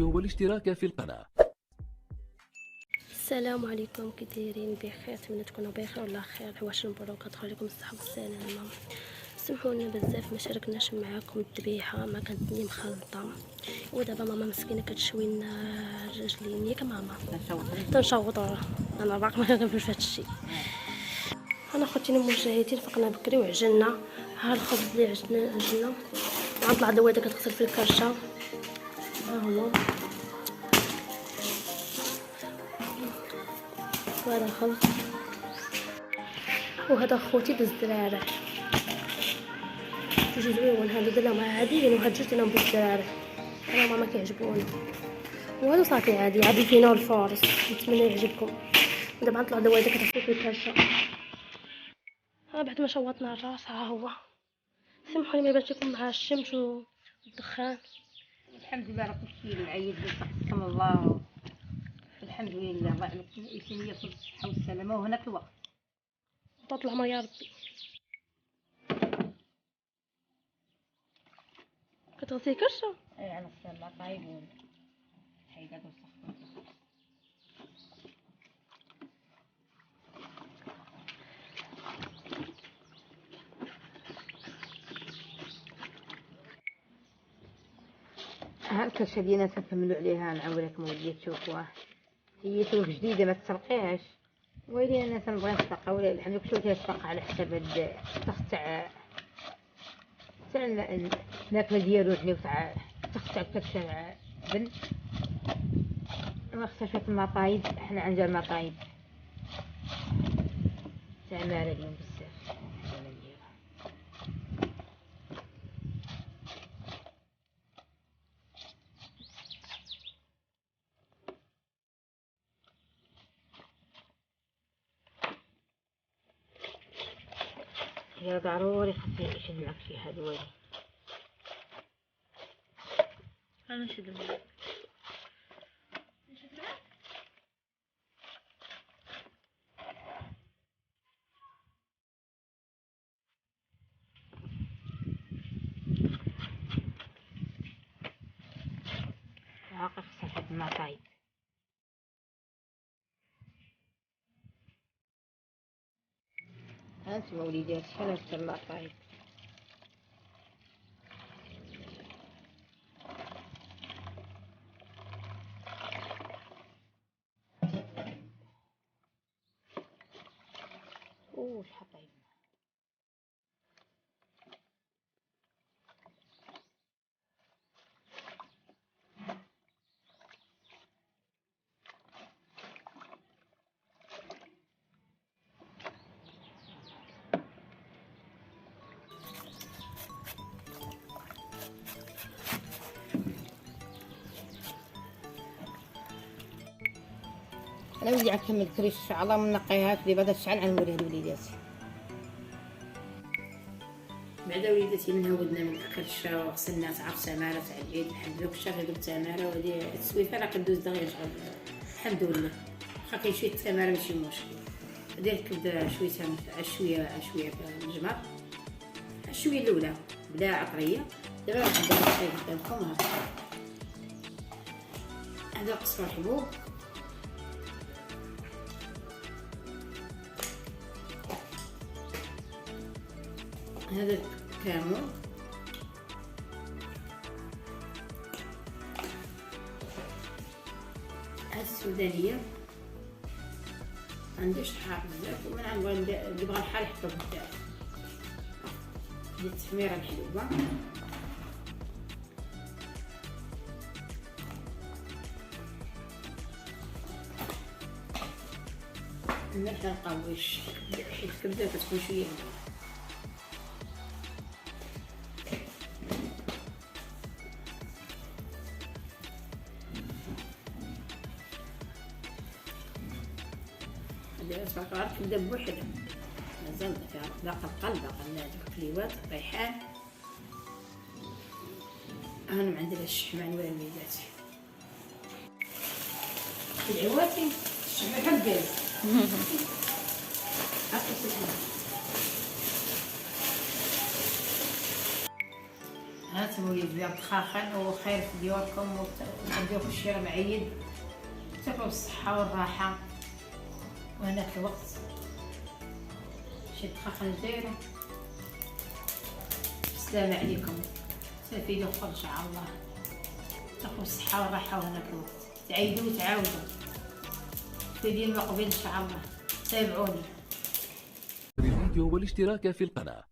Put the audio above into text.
والاشتراك في القناة. السلام عليكم، كي دايرين؟ بخير؟ نتمنى تكونوا بخير ولا خير. حواش مبروك، تدخل لكم الصحه والسلامه. سمحونا بزاف ما شاركناش معاكم الذبيحه، ما كانت لي مخلطه. ودابا ماما مسكينه كتشوي لنا الرجلين. ياك ماما تنشوطوا؟ انا باقي ما كنفهمش هذا الشيء. انا خوتي المجاهدين فقنا بكري وعجلنا. ها الخبز اللي عجلنا غنطلع دويده كتغسل في الكرشه. ها هو وهذا الخبز، وهذا خوتي بالزرارع تجي زويون. هادو درناهم عاديين وهاد جوج درناهم بالزرارع، انا ماما كيعجبوني. وهادو صافي عادي فينا والفارس. نتمنى يعجبكم. دابا غنطلع دويده كتغسل في الكرشه. ها بعد ما شوطنا الراس ها هو. سمحوا لي ما بانش لكم مع الشمس والدخان. الحمد لله راه كلشي العيد بصحتكم الله. الحمد لله الله يعلمكم يسمي في الصحه والسلامه وهناك الوقت. تطلع ما يا ربي. كتغسلي كرشه؟ اي على السلامه طايبون حيدات وصح. ها الكرشه ديالنا تنكملوا عليها. نعاودكم وليدي تشوفوها، هي توك جديده ما تسرقيهاش. ويلي انا تنبغي نسرقها ولا الحمد لله شويه تسرقها على حساب هاد الضغط تاع الماكله ديالو يعني تاع الضغط تاع الكرشه مع بن. ما خصها شويه المطايب. حنا عندنا المطايب تاع مارا اليوم بزاف. يا ضروري خصني نشد معك شي حاجه. ويلي انا نشد معك. عاقل خصها هاد المطايب. هانتوما وليدات شحال هاد المطايب. شحال طايب. انا ولدي غنكمل كريش الشعله ونقيها في بعد الشعل غنوريه لوليداتي. بعدا وليداتي من هودنا من الكرشه وغسلنا تاع التماره تاع العيد. الحمد لله كلشي غير التماره. وهادي السويفه راه كدوز دغيا شغل الحمد لله. واخا كاين شويه التماره ماشي مشكل. دير الكبده شويه شويه في الجمر. الشويه الاولى بلا عطريه. دابا غنبدا نحطي قدامكم. هذا قصر الحبوب، هذا الكمون، هذه السودانيه. عنديش حار بزاف ومن نبغي اللي بغى الحار يحطو بزاف. هذه التحميره الحلوه. الملح نقاويش حيت الكبده كتكون شويه باقا كبده بوحدها. مازال فيها باقا القلب، باقا الكليوات، الريحان. انا ما عندي لا الشحمان ولا وليداتي. العواتي الشحمان بحال الكاز. هانتم وليد ديال الدخاخن وخير في ديوركم وتديو في الشارع معيد، تاكلوا بالصحة والراحة. وهناك الوقت شي دخاخن زيرو. السلام عليكم، حتى فيديو اخر ان شاء الله. تاكلوا بالصحة والراحة وهناك الوقت تعيدوا وتعاودوا. فيديو المقبل ان شاء الله تابعوني. الفيديو والاشتراك في القناة.